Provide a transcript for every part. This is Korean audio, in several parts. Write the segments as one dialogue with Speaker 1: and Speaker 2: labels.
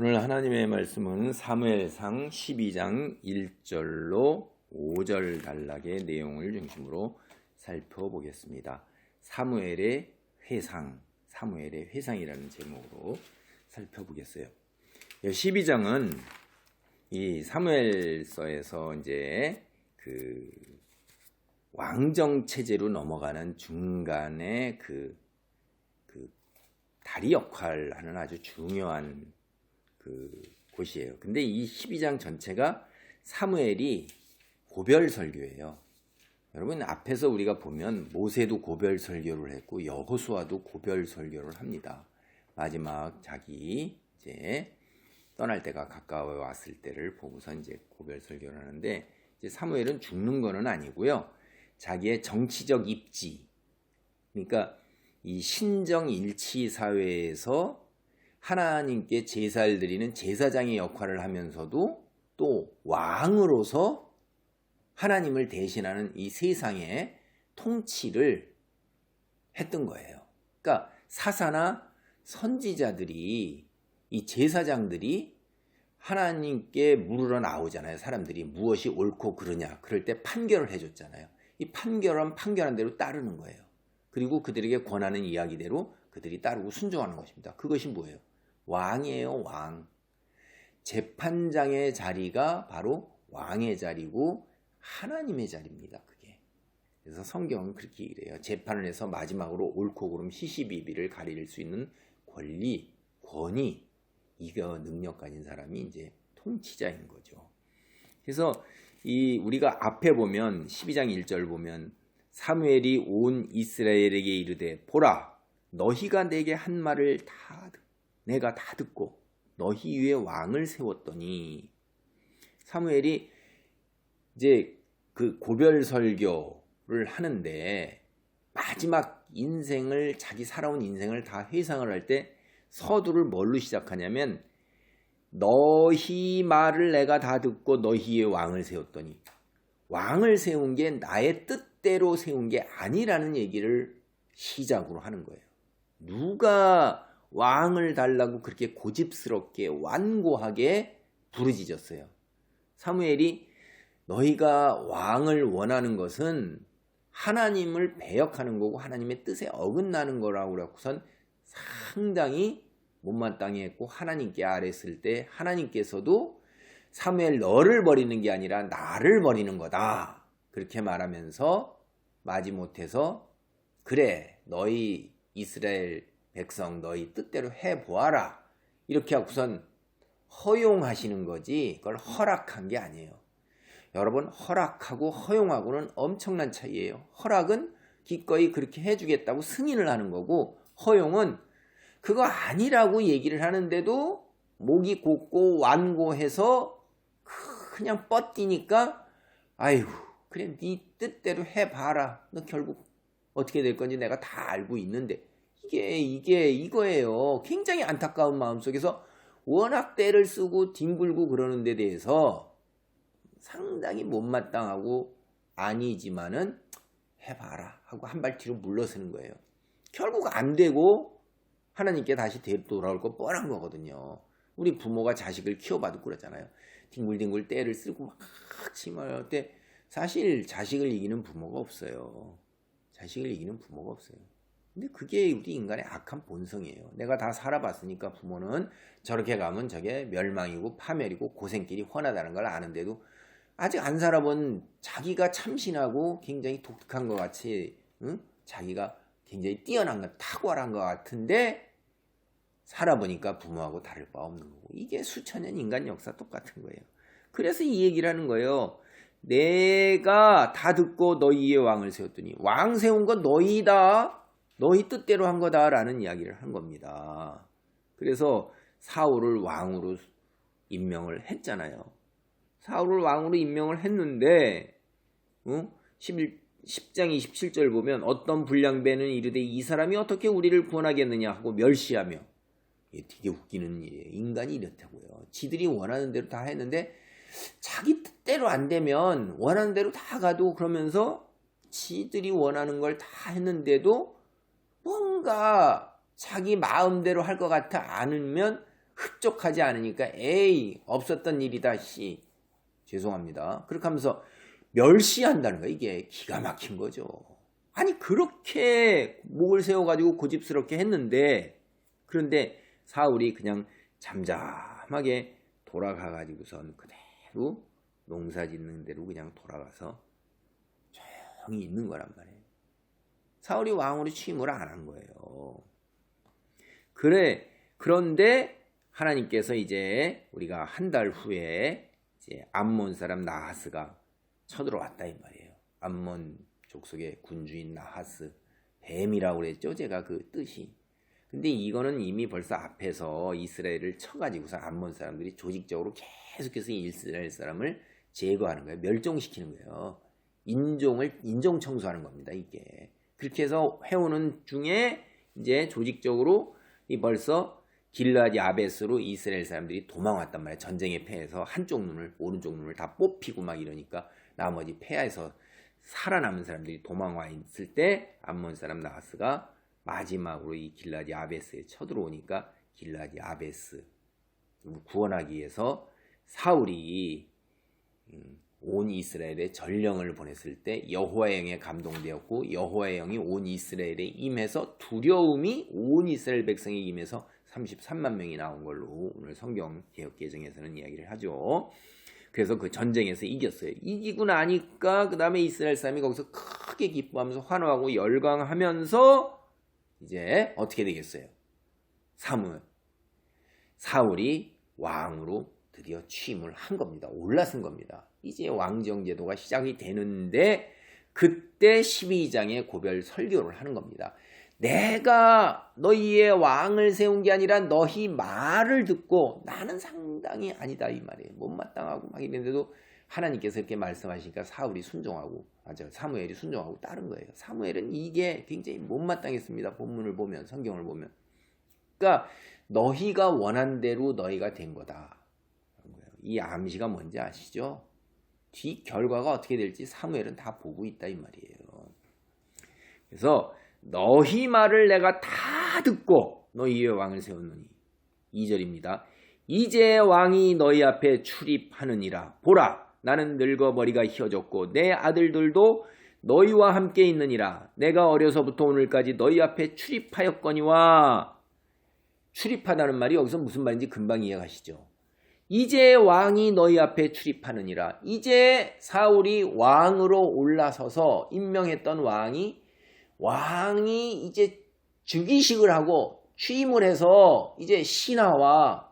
Speaker 1: 오늘 하나님의 말씀은 사무엘상 12장 1절로 5절 단락의 내용을 중심으로 살펴보겠습니다. 사무엘의 회상이라는 제목으로 살펴보겠어요. 12장은 이 사무엘서에서 이제 그 왕정 체제로 넘어가는 중간에 그 다리 역할을 하는 아주 중요한 곳이에요. 근데 이 12장 전체가 사무엘이 고별 설교예요. 여러분, 앞에서 우리가 보면 모세도 고별 설교를 했고 여호수아도 고별 설교를 합니다. 마지막 자기 이제 떠날 때가 가까워 왔을 때를 보고서 이제 고별 설교를 하는데, 이제 사무엘은 죽는 거는 아니고요. 자기의 정치적 입지, 그러니까 이 신정 일치 사회에서 하나님께 제사를 드리는 제사장의 역할을 하면서도 또 왕으로서 하나님을 대신하는 이 세상의 통치를 했던 거예요. 그러니까 사사나 선지자들이, 이 제사장들이 하나님께 물으러 나오잖아요. 사람들이 무엇이 옳고 그르냐, 그럴 때 판결을 해줬잖아요. 이 판결한 대로 따르는 거예요. 그리고 그들에게 권하는 이야기대로 그들이 따르고 순종하는 것입니다. 그것이 뭐예요? 왕이에요, 왕. 재판장의 자리가 바로 왕의 자리고 하나님의 자리입니다, 그게. 그래서 성경은 그렇게 이래요. 재판을 해서 마지막으로 옳고 그름 시시비비를 가릴 수 있는 권위, 이거 능력 가진 사람이 이제 통치자인 거죠. 그래서 우리가 앞에 보면 12장 1절 보면 사무엘이 온 이스라엘에게 이르되 보라, 너희가 내게 한 말을 내가 다 듣고 너희 위에 왕을 세웠더니, 사무엘이 이제 그 고별 설교를 하는데 마지막 인생을, 자기 살아온 인생을 다 회상을 할 때 서두를 뭘로 시작하냐면, 너희 말을 내가 다 듣고 너희 위에 왕을 세웠더니, 왕을 세운 게 나의 뜻대로 세운 게 아니라는 얘기를 시작으로 하는 거예요. 누가 왕을 달라고 그렇게 고집스럽게 완고하게 부르짖었어요. 사무엘이 너희가 왕을 원하는 것은 하나님을 배역하는 거고 하나님의 뜻에 어긋나는 거라고 그래서는 상당히 못마땅해 했고, 하나님께 아뢰었을 때 하나님께서도 사무엘, 너를 버리는 게 아니라 나를 버리는 거다, 그렇게 말하면서 마지못해서 그래, 너희 이스라엘 백성 너희 뜻대로 해보아라, 이렇게 하고선 허용하시는 거지, 그걸 허락한 게 아니에요. 여러분, 허락하고 허용하고는 엄청난 차이예요. 허락은 기꺼이 그렇게 해주겠다고 승인을 하는 거고, 허용은 그거 아니라고 얘기를 하는데도 목이 곧고 완고해서 그냥 뻗디니까 아이고 그래 네 뜻대로 해봐라, 너 결국 어떻게 될 건지 내가 다 알고 있는데, 이거예요. 굉장히 안타까운 마음속에서 워낙 때를 쓰고 뒹굴고 그러는 데 대해서 상당히 못마땅하고 아니지만은 해봐라 하고 한 발 뒤로 물러서는 거예요. 결국 안 되고 하나님께 다시 돌아올 거 뻔한 거거든요. 우리 부모가 자식을 키워봐도 그러잖아요. 뒹굴뒹굴 때를 쓰고 막 심할 때 사실 자식을 이기는 부모가 없어요. 근데 그게 우리 인간의 악한 본성이에요. 내가 다 살아봤으니까 부모는 저렇게 가면 저게 멸망이고 파멸이고 고생길이 훤하다는 걸 아는데도 아직 안 살아본, 자기가 참신하고 굉장히 독특한 것 같이, 자기가 굉장히 뛰어난 것, 탁월한 것 같은데 살아보니까 부모하고 다를 바 없는 거고, 이게 수천 년 인간 역사 똑같은 거예요. 그래서 이 얘기를 하는 거예요. 내가 다 듣고 너희의 왕을 세웠더니, 왕 세운 건 너희다, 너희 뜻대로 한 거다라는 이야기를 한 겁니다. 그래서 사울을 왕으로 임명을 했잖아요. 사울을 왕으로 임명을 했는데 10장 27절 보면 어떤 불량배는 이르되 이 사람이 어떻게 우리를 구원하겠느냐 하고 멸시하며, 이게 되게 웃기는 일이에요. 인간이 이렇다고요. 지들이 원하는 대로 다 했는데 자기 뜻대로 안 되면 원하는 대로 다 가도, 그러면서 지들이 원하는 걸 다 했는데도 뭔가 자기 마음대로 할 것 같아 않으면 흡족하지 않으니까 에이 없었던 일이다 씨 죄송합니다. 그렇게 하면서 멸시한다는 거야. 이게 기가 막힌 거죠. 아니 그렇게 목을 세워가지고 고집스럽게 했는데 그런데 사울이 그냥 잠잠하게 돌아가가지고선 그대로 농사 짓는 대로 그냥 돌아가서 조용히 있는 거란 말이에요. 사울이 왕으로 취임을 안 한 거예요. 그런데 하나님께서 이제 우리가 한 달 후에 이제 암몬 사람 나하스가 쳐들어왔다 이 말이에요. 암몬 족속의 군주인 나하스, 뱀이라고 그랬죠. 제가 그 뜻이. 근데 이거는 이미 벌써 앞에서 이스라엘을 쳐가지고서 암몬 사람들이 조직적으로 계속해서 이스라엘 사람을 제거하는 거예요. 멸종시키는 거예요. 인종 청소하는 겁니다. 이게. 그렇게 해서 해오는 중에 이제 조직적으로 벌써 길르앗 야베스로 이스라엘 사람들이 도망왔단 말이에요. 전쟁에 패해서 한쪽 눈을 오른쪽 눈을 다 뽑히고 막 이러니까 나머지 패해서 살아남은 사람들이 도망와 있을 때 암몬 사람 나하스가 마지막으로 이 길르앗 야베스에 쳐들어오니까 길르앗 야베스 구원하기 위해서 사울이 온 이스라엘에 전령을 보냈을 때 여호와의 영에 감동되었고 여호와의 영이 온 이스라엘에 임해서 두려움이 온 이스라엘 백성에 임해서 33만 명이 나온 걸로 오늘 성경 개역 개정에서는 이야기를 하죠. 그래서 그 전쟁에서 이겼어요. 이기고 나니까 그 다음에 이스라엘 사람이 거기서 크게 기뻐하면서 환호하고 열광하면서 이제 어떻게 되겠어요? 사울이 왕으로 드디어 취임을 한 겁니다. 올라선 겁니다. 이제 왕정 제도가 시작이 되는데 그때 12장의 고별 설교를 하는 겁니다. 내가 너희의 왕을 세운 게 아니라 너희 말을 듣고 나는 상당히 아니다 이 말이에요. 못마땅하고 막 이랬는데도 하나님께서 이렇게 말씀하시니까 사울이 순종하고 사무엘이 순종하고 따른 거예요. 사무엘은 이게 굉장히 못마땅했습니다. 본문을 보면 성경을 보면. 그러니까 너희가 원한 대로 너희가 된 거다. 이 암시가 뭔지 아시죠? 뒤 결과가 어떻게 될지 사무엘은 다 보고 있다 이 말이에요. 그래서 너희 말을 내가 다 듣고 너희의 왕을 세웠느니 2절입니다. 이제 왕이 너희 앞에 출입하느니라. 보라 나는 늙어 머리가 휘어졌고 내 아들들도 너희와 함께 있느니라. 내가 어려서부터 오늘까지 너희 앞에 출입하였거니와. 출입하다는 말이 여기서 무슨 말인지 금방 이해가시죠? 이제 왕이 너희 앞에 출입하느니라. 이제 사울이 왕으로 올라서서 임명했던 왕이 이제 즉위식을 하고 취임을 해서 이제 신하와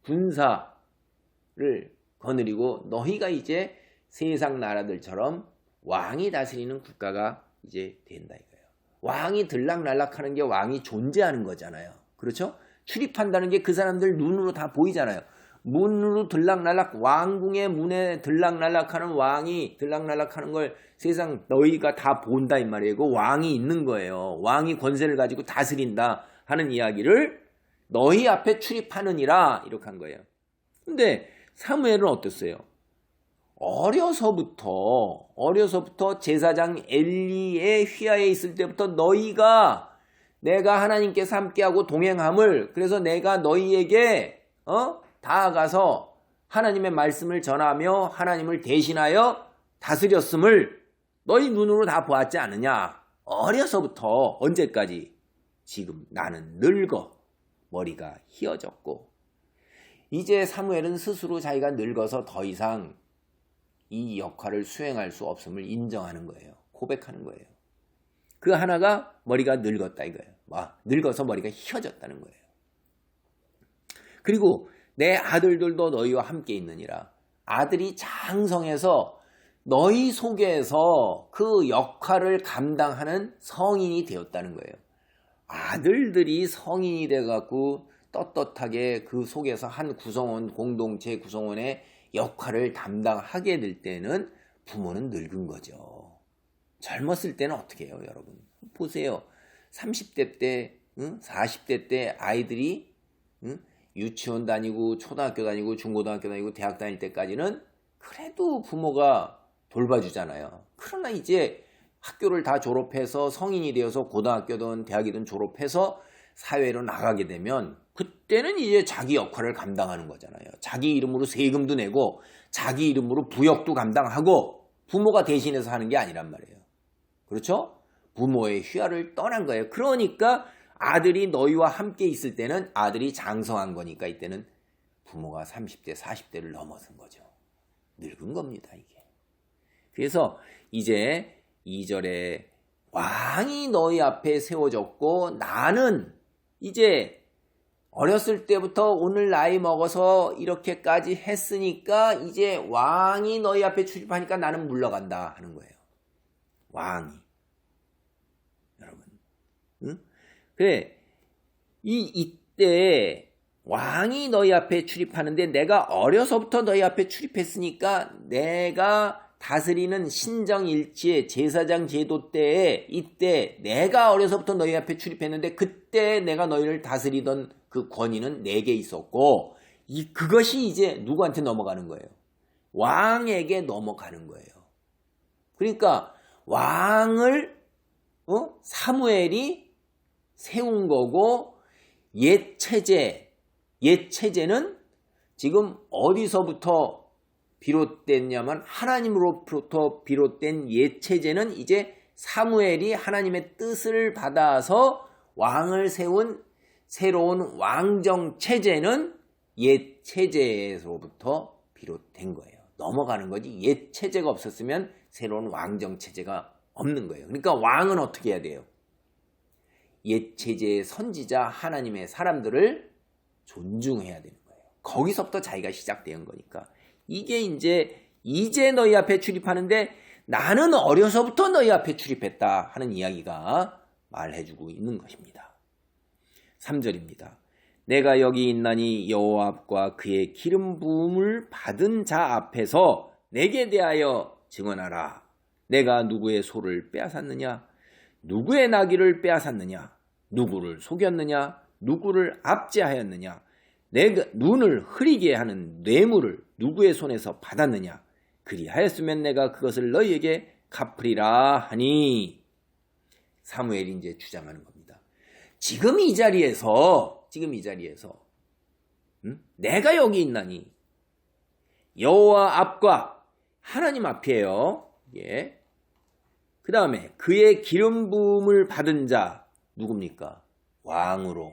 Speaker 1: 군사를 거느리고 너희가 이제 세상 나라들처럼 왕이 다스리는 국가가 이제 된다 이거예요. 왕이 들락날락하는 게 왕이 존재하는 거잖아요. 그렇죠? 출입한다는 게 그 사람들 눈으로 다 보이잖아요. 문으로 들락날락 왕궁의 문에 들락날락하는 왕이 들락날락하는 걸 세상 너희가 다 본다 이 말이에요. 그 왕이 있는 거예요. 왕이 권세를 가지고 다스린다 하는 이야기를 너희 앞에 출입하느니라 이렇게 한 거예요. 근데 사무엘은 어땠어요? 어려서부터 제사장 엘리의 휘하에 있을 때부터 내가 하나님께서 함께하고 동행함을 그래서 내가 너희에게 다가가서 하나님의 말씀을 전하며 하나님을 대신하여 다스렸음을 너희 눈으로 다 보았지 않느냐. 어려서부터 언제까지? 지금 나는 늙어 머리가 휘어졌고 이제 사무엘은 스스로 자기가 늙어서 더 이상 이 역할을 수행할 수 없음을 인정하는 거예요. 고백하는 거예요. 그 하나가 머리가 늙었다 이거예요. 늙어서 머리가 휘어졌다는 거예요. 그리고 내 아들들도 너희와 함께 있느니라. 아들이 장성해서 너희 속에서 그 역할을 감당하는 성인이 되었다는 거예요. 아들들이 성인이 돼갖고 떳떳하게 그 속에서 한 구성원, 공동체 구성원의 역할을 담당하게 될 때는 부모는 늙은 거죠. 젊었을 때는 어떻게 해요, 여러분? 보세요. 30대 때, 40대 때 아이들이 유치원 다니고 초등학교 다니고 중고등학교 다니고 대학 다닐 때까지는 그래도 부모가 돌봐주잖아요. 그러나 이제 학교를 다 졸업해서 성인이 되어서 고등학교든 대학이든 졸업해서 사회로 나가게 되면 그때는 이제 자기 역할을 감당하는 거잖아요. 자기 이름으로 세금도 내고 자기 이름으로 부역도 감당하고 부모가 대신해서 하는 게 아니란 말이에요. 그렇죠? 부모의 휘하를 떠난 거예요. 그러니까 아들이 너희와 함께 있을 때는 아들이 장성한 거니까 이때는 부모가 30대, 40대를 넘어선 거죠. 늙은 겁니다, 이게. 그래서 이제 2절에 왕이 너희 앞에 세워졌고 나는 이제 어렸을 때부터 오늘 나이 먹어서 이렇게까지 했으니까 이제 왕이 너희 앞에 출입하니까 나는 물러간다 하는 거예요. 왕이. 여러분. 응? 그래. 이때 왕이 너희 앞에 출입하는데 내가 어려서부터 너희 앞에 출입했으니까 내가 다스리는 신정일치의 제사장 제도 때에 이때 내가 어려서부터 너희 앞에 출입했는데 그때 내가 너희를 다스리던 그 권위는 내게 있었고 그것이 이제 누구한테 넘어가는 거예요? 왕에게 넘어가는 거예요. 그러니까 왕을 사무엘이 세운 거고 옛 체제는 지금 어디서부터 비롯됐냐면 하나님으로부터 비롯된 옛 체제는 이제 사무엘이 하나님의 뜻을 받아서 왕을 세운 새로운 왕정 체제는 옛 체제에서부터 비롯된 거예요. 넘어가는 거지 옛 체제가 없었으면 새로운 왕정 체제가 없는 거예요. 그러니까 왕은 어떻게 해야 돼요? 옛 체제의 선지자 하나님의 사람들을 존중해야 되는 거예요. 거기서부터 자기가 시작된 거니까. 이게 이제 너희 앞에 출입하는데 나는 어려서부터 너희 앞에 출입했다 하는 이야기가 말해주고 있는 것입니다. 3절입니다. 내가 여기 있나니 여호와 앞과 그의 기름 부음을 받은 자 앞에서 내게 대하여 증언하라. 내가 누구의 소를 빼앗았느냐? 누구의 나귀를 빼앗았느냐? 누구를 속였느냐? 누구를 압제하였느냐? 내가 눈을 흐리게 하는 뇌물을 누구의 손에서 받았느냐? 그리하였으면 내가 그것을 너희에게 갚으리라 하니. 사무엘이 이제 주장하는 겁니다. 지금 이 자리에서 내가 여기 있나니 여호와 앞과 하나님 앞이에요. 예. 그 다음에 그의 기름 부음을 받은 자 누굽니까? 왕으로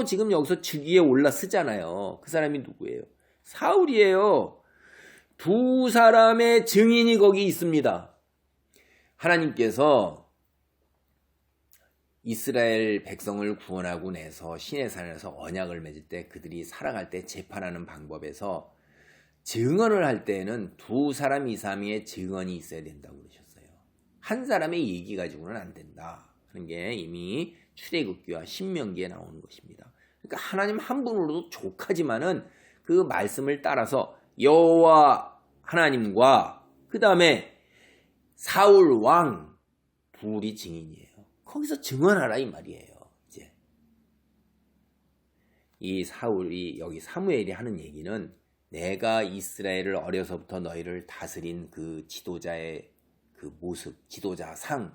Speaker 1: 지금 여기서 즉위에 올라 쓰잖아요. 그 사람이 누구예요? 사울이에요. 두 사람의 증인이 거기 있습니다. 하나님께서 이스라엘 백성을 구원하고 내서 시내산에서 언약을 맺을 때 그들이 살아갈 때 재판하는 방법에서 증언을 할 때에는 두 사람 이상의 증언이 있어야 된다고 그러셨어요. 한 사람의 얘기 가지고는 안 된다 하는 게 이미 출애굽기와 신명기에 나오는 것입니다. 그러니까 하나님 한 분으로도 족하지만은 그 말씀을 따라서 여호와 하나님과 그 다음에 사울 왕 둘이 증인이에요. 거기서 증언하라 이 말이에요. 이제 이 사울이 여기 사무엘이 하는 얘기는 내가 이스라엘을 어려서부터 너희를 다스린 그 지도자의 그 모습, 지도자 상,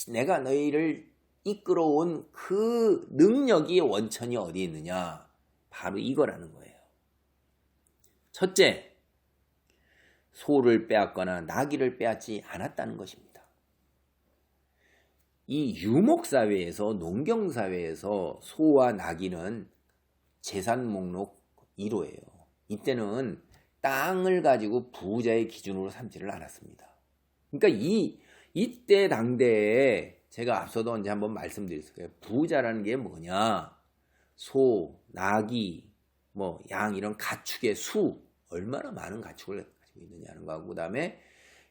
Speaker 1: 내가 너희를 이끌어온 그 능력이 원천이 어디 있느냐? 바로 이거라는 거예요. 첫째, 소를 빼앗거나 나귀를 빼앗지 않았다는 것입니다. 이 유목사회에서 농경사회에서 소와 나귀는 재산 목록 1호예요. 이때는 땅을 가지고 부자의 기준으로 삼지를 않았습니다. 그러니까 이때 당대에 제가 앞서도 언제 한번 말씀드렸을 거예요. 부자라는 게 뭐냐? 소, 나귀, 양 이런 가축의 수 얼마나 많은 가축을 가지고 있느냐는 거하고 그 다음에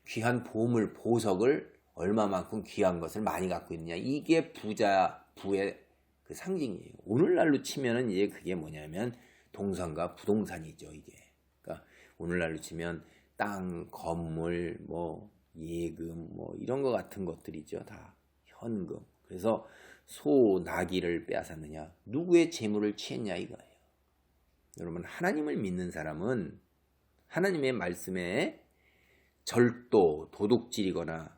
Speaker 1: 귀한 보물, 보석을 얼마만큼 귀한 것을 많이 갖고 있느냐. 이게 부의 그 상징이에요. 오늘날로 치면은 이제 그게 뭐냐면 동산과 부동산이죠, 이게. 그러니까 오늘날로 치면 땅, 건물, 예금, 이런 거 같은 것들이죠. 다 현금. 그래서 소, 나귀를 빼앗았느냐. 누구의 재물을 취했냐 이거예요. 여러분, 하나님을 믿는 사람은 하나님의 말씀에 절도, 도둑질이거나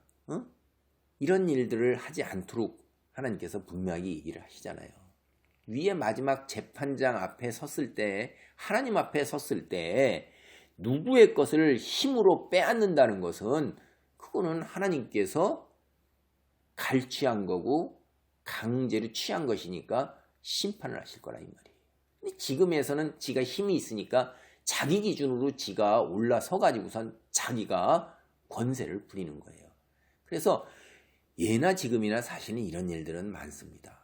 Speaker 1: 이런 일들을 하지 않도록 하나님께서 분명히 얘기를 하시잖아요. 위에 마지막 재판장 앞에 섰을 때, 하나님 앞에 섰을 때 누구의 것을 힘으로 빼앗는다는 것은 그거는 하나님께서 갈취한 거고 강제로 취한 것이니까 심판을 하실 거라 이 말이에요. 근데 지금에서는 지가 힘이 있으니까 자기 기준으로 지가 올라서 가지고선 자기가 권세를 부리는 거예요. 그래서 예나 지금이나 사실은 이런 일들은 많습니다.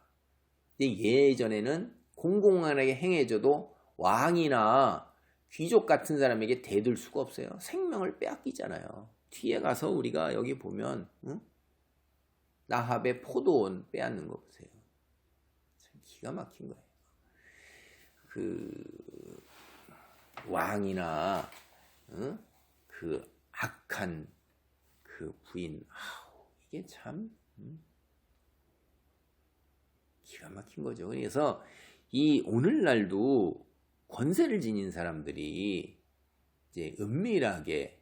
Speaker 1: 근데 예전에는 공공연하게 행해져도 왕이나 귀족 같은 사람에게 대들 수가 없어요. 생명을 빼앗기잖아요. 뒤에 가서 우리가 여기 보면 나합의 포도원 빼앗는 거 보세요. 참 기가 막힌 거예요. 그 왕이나 그 악한 그 부인, 이게 참 기가 막힌 거죠. 그래서 이 오늘날도 권세를 지닌 사람들이 이제 은밀하게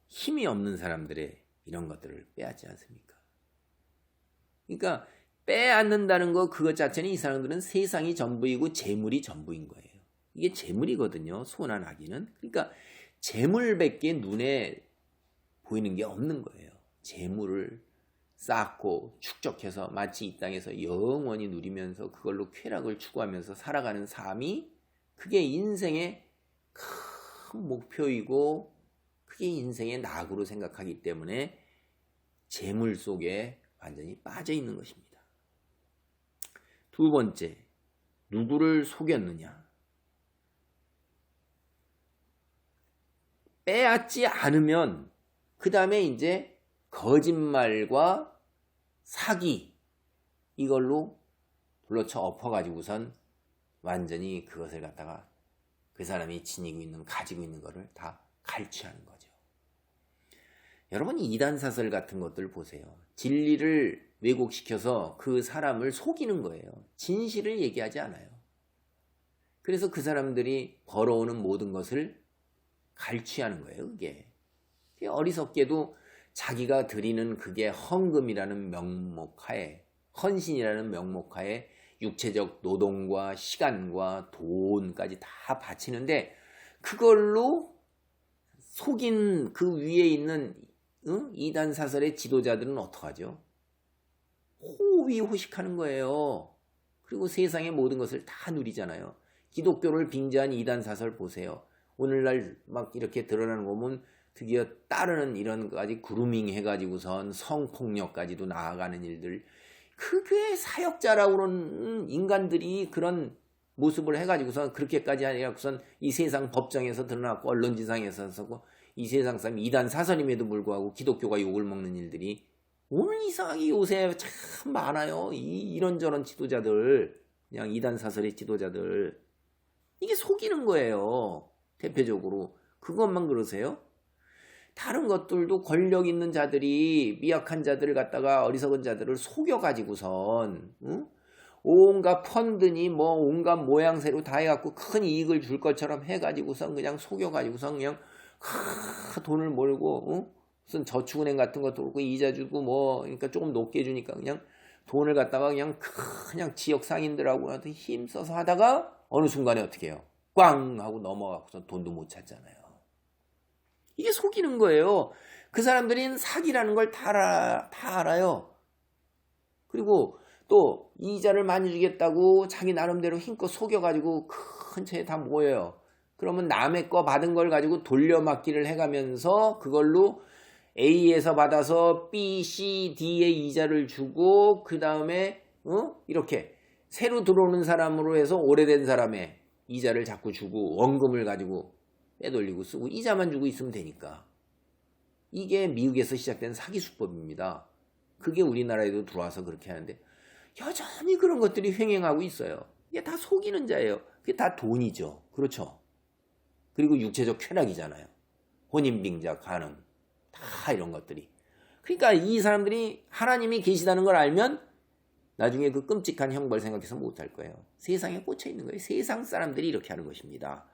Speaker 1: 힘이 없는 사람들의 이런 것들을 빼앗지 않습니까? 그러니까 빼앗는다는 거 그것 자체는 이 사람들은 세상이 전부이고 재물이 전부인 거예요. 이게 재물이거든요. 손안하기는. 그러니까 재물밖에 눈에 보이는 게 없는 거예요. 재물을 쌓고 축적해서 마치 이 땅에서 영원히 누리면서 그걸로 쾌락을 추구하면서 살아가는 삶이 그게 인생의 큰 목표이고 그게 인생의 낙으로 생각하기 때문에 재물 속에 완전히 빠져 있는 것입니다. 두 번째, 누구를 속였느냐? 빼앗지 않으면 그 다음에 이제 거짓말과 사기 이걸로 불러쳐 엎어가지고선 완전히 그것을 갖다가 그 사람이 지니고 있는 가지고 있는 거를 다 갈취하는 거죠. 여러분 이단사설 같은 것들 보세요. 진리를 왜곡시켜서 그 사람을 속이는 거예요. 진실을 얘기하지 않아요. 그래서 그 사람들이 벌어오는 모든 것을 갈취하는 거예요. 그게 어리석게도 자기가 드리는 그게 헌금이라는 명목하에 헌신이라는 명목하에 육체적 노동과 시간과 돈까지 다 바치는데 그걸로 속인 그 위에 있는 이단 사설의 지도자들은 어떡하죠? 호위호식하는 거예요. 그리고 세상의 모든 것을 다 누리잖아요. 기독교를 빙자한 이단 사설 보세요. 오늘날 막 이렇게 드러나는 거 보면 드디어 따르는 이런 까지 그루밍 해가지고선 성폭력까지도 나아가는 일들. 그게 사역자라고 그러는 인간들이 그런 모습을 해가지고선 그렇게까지 하니고선 이 세상 법정에서 드러났고 언론지상에서 서고 이 세상 사람 이단 사설임에도 불구하고 기독교가 욕을 먹는 일들이 오늘 이상하게 요새 참 많아요. 이런저런 지도자들, 그냥 이단 사설의 지도자들. 이게 속이는 거예요. 대표적으로. 그것만 그러세요? 다른 것들도 권력 있는 자들이 미약한 자들을 갖다가 어리석은 자들을 속여가지고선 온갖 펀드니 뭐 온갖 모양새로 다 해갖고 큰 이익을 줄 것처럼 해가지고선 그냥 속여가지고선 그냥 돈을 몰고 무슨 저축은행 같은 것도 그렇고 이자 주고 뭐 그러니까 조금 높게 주니까 그냥 돈을 갖다가 그냥 지역 상인들하고 힘써서 하다가 어느 순간에 어떻게 해요? 꽝 하고 넘어가고서 돈도 못 찾잖아요. 이게 속이는 거예요. 그 사람들은 사기라는 걸 다 알아요. 그리고 또 이자를 많이 주겠다고 자기 나름대로 힘껏 속여가지고 큰 채에 다 모여요. 그러면 남의 거 받은 걸 가지고 돌려막기를 해가면서 그걸로 A에서 받아서 B, C, D에 이자를 주고 그 다음에 이렇게 새로 들어오는 사람으로 해서 오래된 사람의 이자를 자꾸 주고 원금을 가지고 빼돌리고 쓰고 이자만 주고 있으면 되니까. 이게 미국에서 시작된 사기수법입니다. 그게 우리나라에도 들어와서 그렇게 하는데 여전히 그런 것들이 횡행하고 있어요. 이게 다 속이는 자예요. 그게 다 돈이죠. 그렇죠. 그리고 육체적 쾌락이잖아요. 혼인빙자, 간음 다 이런 것들이. 그러니까 이 사람들이 하나님이 계시다는 걸 알면 나중에 그 끔찍한 형벌 생각해서 못할 거예요. 세상에 꽂혀 있는 거예요. 세상 사람들이 이렇게 하는 것입니다.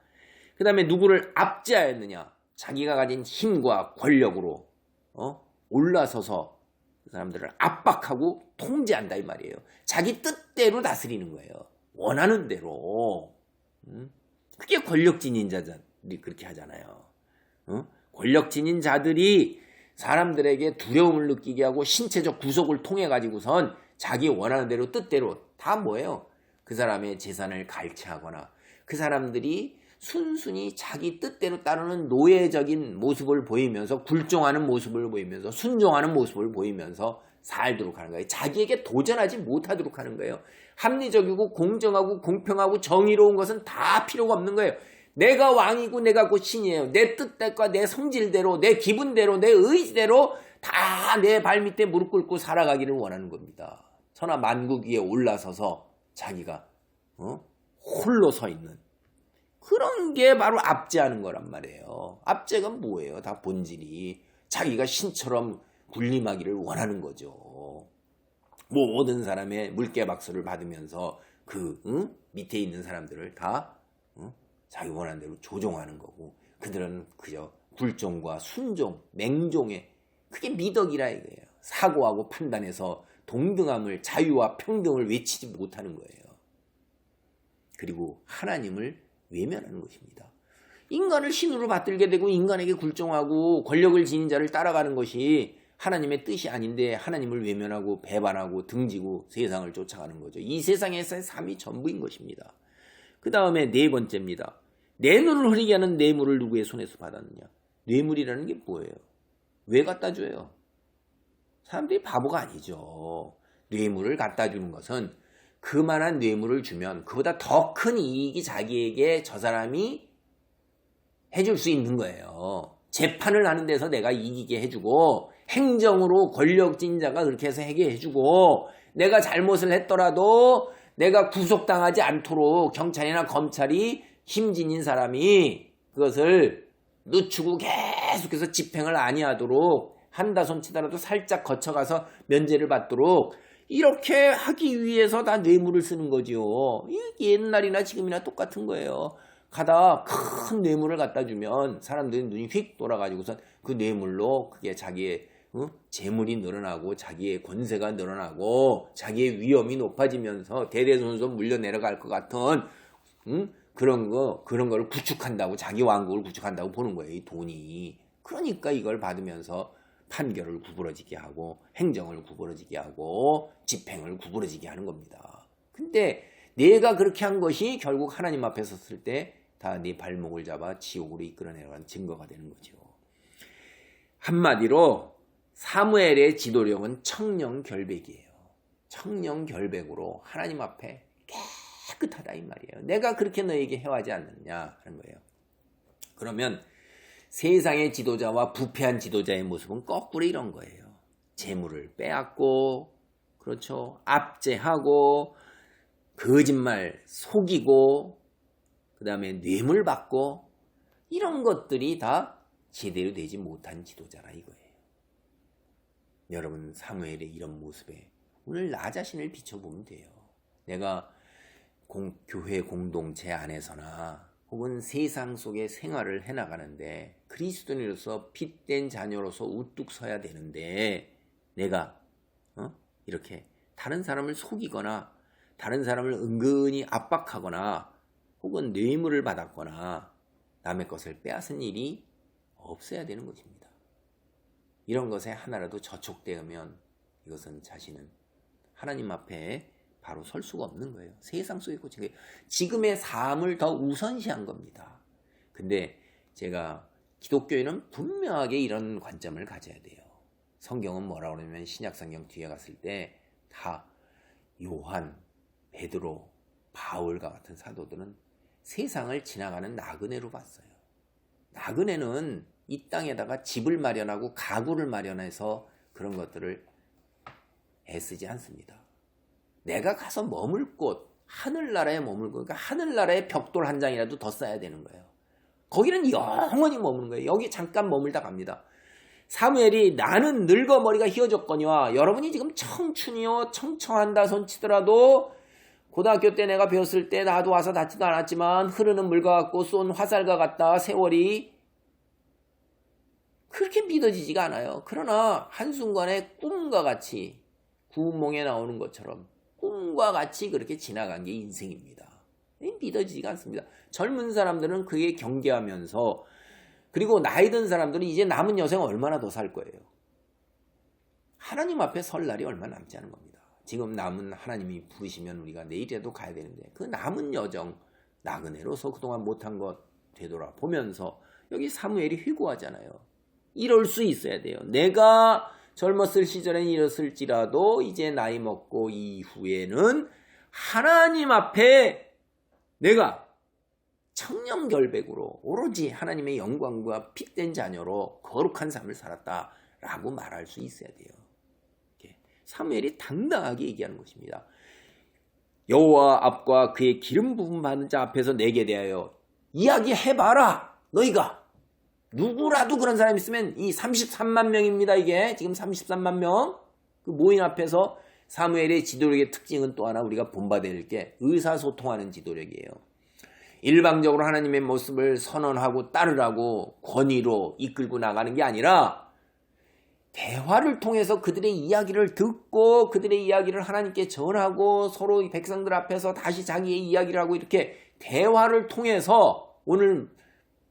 Speaker 1: 그 다음에 누구를 압제하였느냐? 자기가 가진 힘과 권력으로 올라서서 사람들을 압박하고 통제한다 이 말이에요. 자기 뜻대로 다스리는 거예요. 원하는 대로. 그게 권력지닌 자들이 그렇게 하잖아요. 권력지닌 자들이 사람들에게 두려움을 느끼게 하고 신체적 구속을 통해 가지고선 자기 원하는 대로 뜻대로 다 뭐예요? 그 사람의 재산을 갈취하거나 그 사람들이 순순히 자기 뜻대로 따르는 노예적인 모습을 보이면서 굴종하는 모습을 보이면서 순종하는 모습을 보이면서 살도록 하는 거예요. 자기에게 도전하지 못하도록 하는 거예요. 합리적이고 공정하고 공평하고 정의로운 것은 다 필요가 없는 거예요. 내가 왕이고 내가 곧 신이에요. 내 뜻대로 내 성질대로 내 기분대로 내 의지대로 다 내 발밑에 무릎 꿇고 살아가기를 원하는 겁니다. 천하 만국 위에 올라서서 자기가 홀로 서 있는 그런 게 바로 압제하는 거란 말이에요. 압제가 뭐예요? 다 본질이 자기가 신처럼 군림하기를 원하는 거죠. 모든 사람의 물개박수를 받으면서 그 밑에 있는 사람들을 다 자기 원하는 대로 조종하는 거고 그들은 그저 굴종과 순종, 맹종의 그게 미덕이라 이거예요. 사고하고 판단해서 동등함을 자유와 평등을 외치지 못하는 거예요. 그리고 하나님을 외면하는 것입니다. 인간을 신으로 받들게 되고 인간에게 굴종하고 권력을 지닌 자를 따라가는 것이 하나님의 뜻이 아닌데 하나님을 외면하고 배반하고 등지고 세상을 쫓아가는 거죠. 이 세상에서의 삶이 전부인 것입니다. 그 다음에 네 번째입니다. 내 눈을 흐리게 하는 뇌물을 누구의 손에서 받았느냐. 뇌물이라는 게 뭐예요? 왜 갖다 줘요? 사람들이 바보가 아니죠. 뇌물을 갖다 주는 것은 그만한 뇌물을 주면 그보다 더 큰 이익이 자기에게 저 사람이 해줄 수 있는 거예요. 재판을 하는 데서 내가 이기게 해주고 행정으로 권력진 자가 그렇게 해서 하게 해주고 내가 잘못을 했더라도 내가 구속당하지 않도록 경찰이나 검찰이 힘지닌 사람이 그것을 늦추고 계속해서 집행을 아니하도록 한다 손치더라도 살짝 거쳐가서 면제를 받도록 이렇게 하기 위해서 다 뇌물을 쓰는 거지요. 옛날이나 지금이나 똑같은 거예요. 가다 큰 뇌물을 갖다 주면 사람들이 눈이 휙 돌아가지고서 그 뇌물로 그게 자기의 재물이 늘어나고 자기의 권세가 늘어나고 자기의 위험이 높아지면서 대대손손 물려 내려갈 것 같은 그런 거를 구축한다고 자기 왕국을 구축한다고 보는 거예요. 이 돈이. 그러니까 이걸 받으면서 판결을 구부러지게 하고 행정을 구부러지게 하고 집행을 구부러지게 하는 겁니다. 근데 내가 그렇게 한 것이 결국 하나님 앞에 섰을 때 다 네 발목을 잡아 지옥으로 이끌어내려는 증거가 되는 거죠. 한마디로 사무엘의 지도력은 청렴결백이에요. 청렴결백으로 하나님 앞에 깨끗하다 이 말이에요. 내가 그렇게 너에게 해하지 않느냐 하는 거예요. 그러면 세상의 지도자와 부패한 지도자의 모습은 거꾸로 이런 거예요. 재물을 빼앗고, 그렇죠. 압제하고, 거짓말 속이고, 그 다음에 뇌물 받고, 이런 것들이 다 제대로 되지 못한 지도자라 이거예요. 여러분 사무엘의 이런 모습에 오늘 나 자신을 비춰보면 돼요. 내가 교회 공동체 안에서나 혹은 세상 속에 생활을 해나가는데 그리스도인으로서 핏된 자녀로서 우뚝 서야 되는데 내가 이렇게 다른 사람을 속이거나 다른 사람을 은근히 압박하거나 혹은 뇌물을 받았거나 남의 것을 빼앗은 일이 없어야 되는 것입니다. 이런 것에 하나라도 저촉되면 이것은 자신은 하나님 앞에 바로 설 수가 없는 거예요. 세상 속에 꽂힌 거예요. 지금의 삶을 더 우선시한 겁니다. 근데 제가 기독교인은 분명하게 이런 관점을 가져야 돼요. 성경은 뭐라고 그러냐면 신약성경 뒤에 갔을 때 다 요한, 베드로, 바울과 같은 사도들은 세상을 지나가는 나그네로 봤어요. 나그네는 이 땅에다가 집을 마련하고 가구를 마련해서 그런 것들을 애쓰지 않습니다. 내가 가서 머물 곳, 하늘나라에 머물고, 그러니까 하늘나라에 벽돌 한 장이라도 더 쌓아야 되는 거예요. 거기는 영원히 머무는 거예요. 여기 잠깐 머물다 갑니다. 사무엘이 나는 늙어 머리가 휘어졌거니와 여러분이 지금 청춘이요 청청한다 손치더라도 고등학교 때 내가 배웠을 때 나도 와서 닿지도 않았지만 흐르는 물과 같고 쏜 화살과 같다 세월이 그렇게 믿어지지가 않아요. 그러나 한순간에 꿈과 같이 구운몽에 나오는 것처럼 꿈과 같이 그렇게 지나간 게 인생입니다. 믿어지지가 않습니다. 젊은 사람들은 그게 경계하면서, 그리고 나이 든 사람들은 이제 남은 여생 얼마나 더 살 거예요. 하나님 앞에 설 날이 얼마 남지 않은 겁니다. 지금 남은 하나님이 부르시면 우리가 내일이라도 가야 되는데, 그 남은 여정 나그네로서 그동안 못한 것 되돌아보면서 여기 사무엘이 회고하잖아요. 이럴 수 있어야 돼요. 내가 젊었을 시절엔 이랬을지라도 이제 나이 먹고 이후에는 하나님 앞에 내가 청렴결백으로 오로지 하나님의 영광과 핏된 자녀로 거룩한 삶을 살았다라고 말할 수 있어야 돼요. 사무엘이 당당하게 얘기하는 것입니다. 여호와 앞과 그의 기름 부음 받은 자 앞에서 내게 대하여 이야기해봐라. 너희가 누구라도 그런 사람 있으면, 이 33만 명입니다. 이게 지금 33만 명 그 모임 앞에서 사무엘의 지도력의 특징은 또 하나 우리가 본받아야 될 게 의사소통하는 지도력이에요. 일방적으로 하나님의 모습을 선언하고 따르라고 권위로 이끌고 나가는 게 아니라 대화를 통해서 그들의 이야기를 듣고 그들의 이야기를 하나님께 전하고 서로 백성들 앞에서 다시 자기의 이야기를 하고, 이렇게 대화를 통해서, 오늘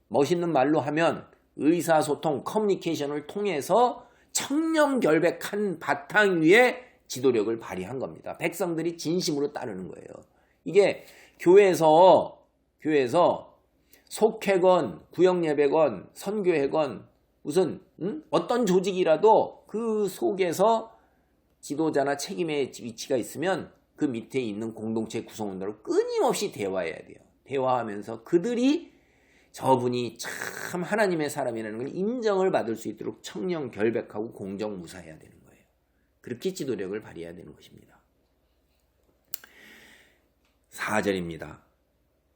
Speaker 1: 멋있는 말로 하면 의사소통, 커뮤니케이션을 통해서 청렴결백한 바탕 위에 지도력을 발휘한 겁니다. 백성들이 진심으로 따르는 거예요. 이게 교회에서 속회건, 구역예배건, 선교회건, 무슨 어떤 조직이라도 그 속에서 지도자나 책임의 위치가 있으면 그 밑에 있는 공동체 구성원들하고 끊임없이 대화해야 돼요. 대화하면서 그들이 저분이 참 하나님의 사람이라는 걸 인정을 받을 수 있도록 청렴결백하고 공정무사해야 되는 거예요. 그렇게 지도력을 발휘해야 되는 것입니다. 4절입니다.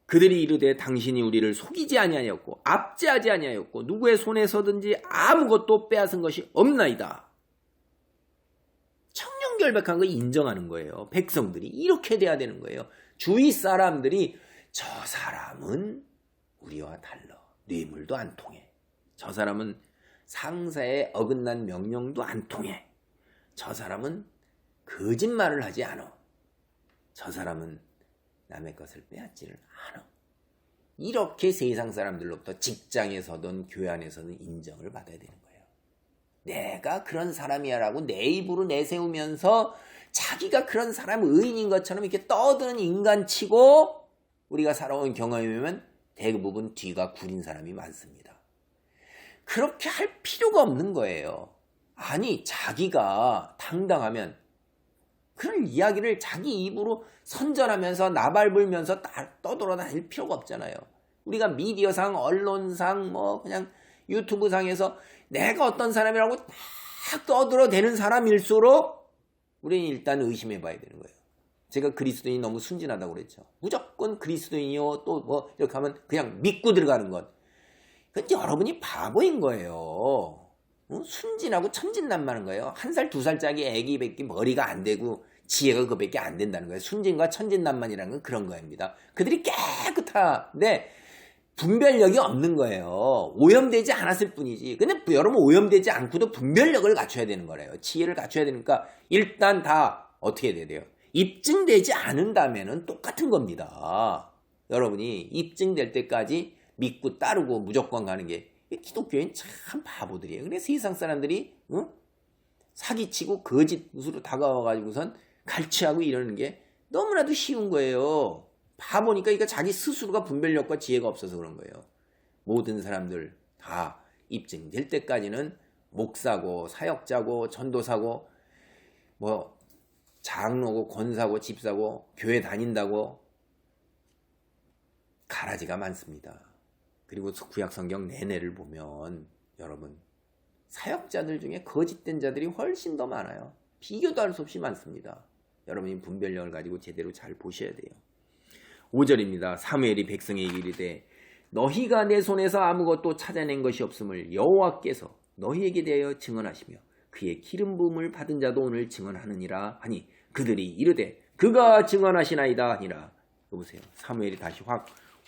Speaker 1: 그들이 이르되 당신이 우리를 속이지 아니하였고 압제하지 아니하였고 누구의 손에서든지 아무것도 빼앗은 것이 없나이다. 청렴결백한 거 인정하는 거예요. 백성들이 이렇게 돼야 되는 거예요. 주위 사람들이 저 사람은 우리와 달라. 뇌물도 안 통해. 저 사람은 상사의 어긋난 명령도 안 통해. 저 사람은 거짓말을 하지 않아. 저 사람은 남의 것을 빼앗지를 않아. 이렇게 세상 사람들로부터 직장에서든 교회 안에서든 인정을 받아야 되는 거예요. 내가 그런 사람이야 라고 내 입으로 내세우면서 자기가 그런 사람 의인인 것처럼 이렇게 떠드는 인간치고 우리가 살아온 경험이면 대부분 뒤가 구린 사람이 많습니다. 그렇게 할 필요가 없는 거예요. 아니, 자기가 당당하면 그런 이야기를 자기 입으로 선전하면서 나발불면서 떠돌아다닐 필요가 없잖아요. 우리가 미디어상, 언론상, 그냥 유튜브상에서 내가 어떤 사람이라고 딱 떠들어대는 사람일수록 우리는 일단 의심해 봐야 되는 거예요. 제가 그리스도인이 너무 순진하다고 그랬죠. 무조건 그리스도인이요, 또 이렇게 하면 그냥 믿고 들어가는 것. 근데 여러분이 바보인 거예요. 순진하고 천진난만한 거예요. 1살, 2살짜리 애기밖에 머리가 안 되고 지혜가 그밖에 안 된다는 거예요. 순진과 천진난만이라는 건 그런 거입니다. 그들이 깨끗한데 분별력이 없는 거예요. 오염되지 않았을 뿐이지. 근데 여러분, 오염되지 않고도 분별력을 갖춰야 되는 거래요. 지혜를 갖춰야 되니까 일단 다 어떻게 해야 돼요? 입증되지 않은다면은 똑같은 겁니다. 여러분이 입증될 때까지 믿고 따르고 무조건 가는 게, 기독교인 참 바보들이에요. 그래서 세상 사람들이 사기치고 거짓으로 다가와가지고선 갈취하고 이러는 게 너무나도 쉬운 거예요. 바보니까 이거 자기 스스로가 분별력과 지혜가 없어서 그런 거예요. 모든 사람들 다 입증될 때까지는 목사고 사역자고 전도사고 장로고 권사고 집사고 교회 다닌다고 가라지가 많습니다. 그리고 구약성경 내내를 보면 여러분, 사역자들 중에 거짓된 자들이 훨씬 더 많아요. 비교도 할 수 없이 많습니다. 여러분이 분별력을 가지고 제대로 잘 보셔야 돼요. 5절입니다. 사무엘이 백성에게 이르되 너희가 내 손에서 아무것도 찾아낸 것이 없음을 여호와께서 너희에게 대하여 증언하시며 그의 기름 부음을 받은 자도 오늘 증언하느니라 하니 그들이 이르되 그가 증언하시나이다 하니라. 여보세요. 사무엘이 다시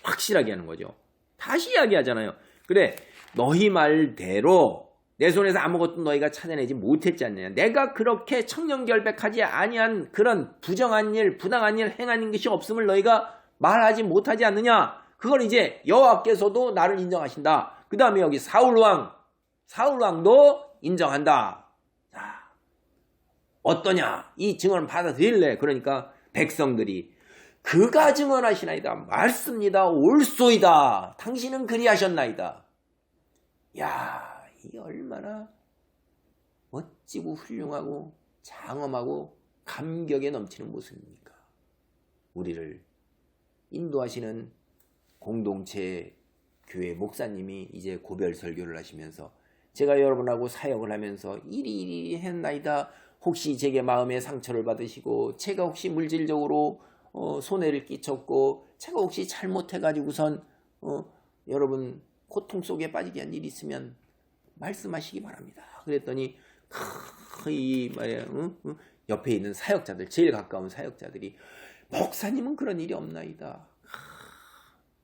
Speaker 1: 확실하게 하는 거죠. 다시 이야기하잖아요. 그래, 너희 말대로 내 손에서 아무것도 너희가 찾아내지 못했지 않느냐. 내가 그렇게 청렴결백하지 아니한 그런 부정한 일, 부당한 일 행하는 것이 없음을 너희가 말하지 못하지 않느냐. 그걸 이제 여호와께서도 나를 인정하신다. 그 다음에 여기 사울왕도 인정한다. 자, 어떠냐? 이 증언을 받아들일래? 그러니까 백성들이 그가 증언하시나이다. 맞습니다. 옳소이다. 당신은 그리하셨나이다. 야, 이 얼마나 멋지고 훌륭하고 장엄하고 감격에 넘치는 모습입니까? 우리를 인도하시는 공동체 교회 목사님이 이제 고별 설교를 하시면서 제가 여러분하고 사역을 하면서 이리 했나이다. 혹시 제게 마음의 상처를 받으시고 제가 혹시 물질적으로 손해를 끼쳤고 제가 혹시 잘못해가지고선 여러분 고통 속에 빠지게 한 일이 있으면 말씀하시기 바랍니다. 그랬더니 이 말이야, 옆에 있는 사역자들, 제일 가까운 사역자들이 목사님은 그런 일이 없나이다.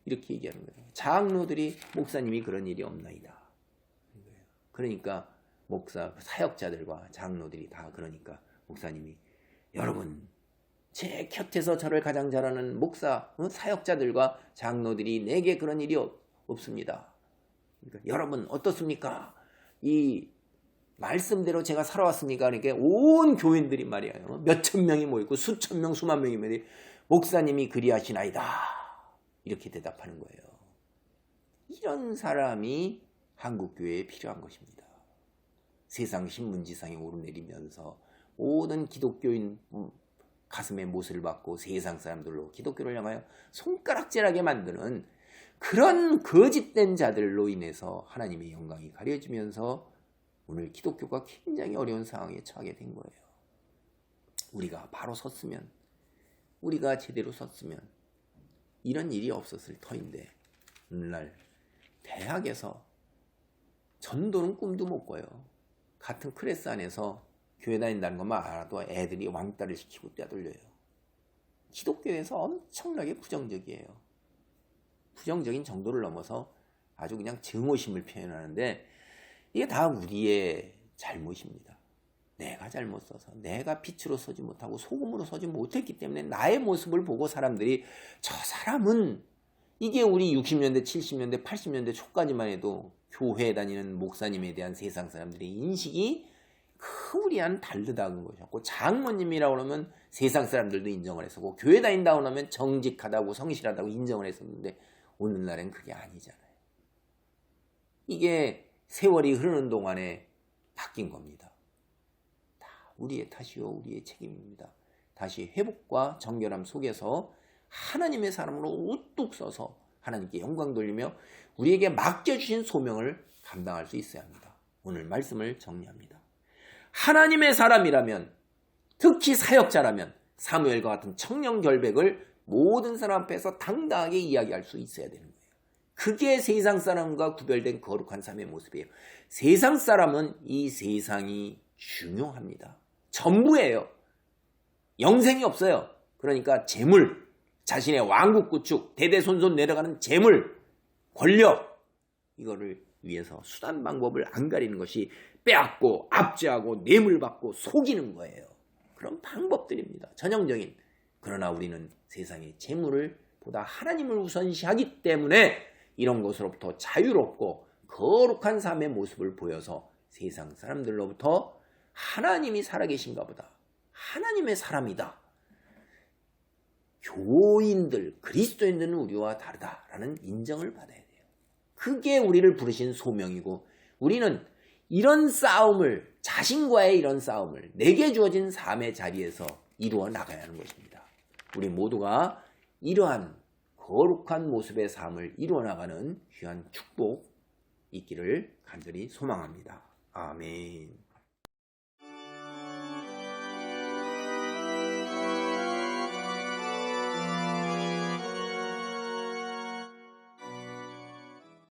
Speaker 1: 이렇게 얘기하는 거예요. 장로들이 목사님이 그런 일이 없나이다. 그러니까 사역자들과 장로들이 다 그러니까 목사님이 여러분 제 곁에서 저를 가장 잘하는 사역자들과 장로들이 내게 그런 일이 없습니다. 그러니까 여러분 어떻습니까? 이 말씀대로 제가 살아왔으니까 그러니까 온 교인들이 말이에요. 몇천 명이 모이고 수천 명, 수만 명이 모이고 목사님이 그리하시나이다. 이렇게 대답하는 거예요. 이런 사람이 한국교회에 필요한 것입니다. 세상 신문지상에 오르내리면서 모든 기독교인 가슴에 못을 박고 세상 사람들로 기독교를 향하여 손가락질하게 만드는 그런 거짓된 자들로 인해서 하나님의 영광이 가려지면서 오늘 기독교가 굉장히 어려운 상황에 처하게 된 거예요. 우리가 바로 섰으면, 우리가 제대로 섰으면 이런 일이 없었을 터인데 오늘날 대학에서 전도는 꿈도 못 꿔요. 같은 클래스 안에서 교회 다닌다는 것만 알아도 애들이 왕따를 시키고 떼돌려요. 기독교에서 엄청나게 부정적이에요. 부정적인 정도를 넘어서 아주 그냥 증오심을 표현하는데 이게 다 우리의 잘못입니다. 내가 잘못 써서 내가 빛으로 서지 못하고 소금으로 서지 못했기 때문에 나의 모습을 보고 사람들이 저 사람은 이게 우리 60년대, 70년대, 80년대 초까지만 해도 교회에 다니는 목사님에 대한 세상 사람들의 인식이 크무리한 달르다는 것이었고 장모님이라고 그러면 세상 사람들도 인정을 했었고 교회 다닌다고 하면 정직하다고 성실하다고 인정을 했었는데 오늘날엔 그게 아니잖아요. 이게 세월이 흐르는 동안에 바뀐 겁니다. 다 우리의 탓이요 우리의 책임입니다. 다시 회복과 정결함 속에서 하나님의 사람으로 우뚝 서서 하나님께 영광 돌리며 우리에게 맡겨주신 소명을 감당할 수 있어야 합니다. 오늘 말씀을 정리합니다. 하나님의 사람이라면 특히 사역자라면 사무엘과 같은 청렴결백을 모든 사람 앞에서 당당하게 이야기할 수 있어야 되는 거예요. 그게 세상 사람과 구별된 거룩한 삶의 모습이에요. 세상 사람은 이 세상이 중요합니다. 전부예요. 영생이 없어요. 그러니까 재물, 자신의 왕국 구축, 대대손손 내려가는 재물, 권력 이거를 위해서 수단 방법을 안 가리는 것이 빼앗고 압제하고 뇌물받고 속이는 거예요. 그런 방법들입니다. 전형적인. 그러나 우리는 세상의 재물을 보다 하나님을 우선시하기 때문에 이런 것으로부터 자유롭고 거룩한 삶의 모습을 보여서 세상 사람들로부터 하나님이 살아계신가 보다. 하나님의 사람이다. 교인들, 그리스도인들은 우리와 다르다라는 인정을 받아야 돼요. 그게 우리를 부르신 소명이고 우리는 이런 싸움을 자신과의 이런 싸움을 내게 주어진 삶의 자리에서 이루어 나가야 하는 것입니다. 우리 모두가 이러한 거룩한 모습의 삶을 이루어 나가는 귀한 축복 있기를 간절히 소망합니다. 아멘.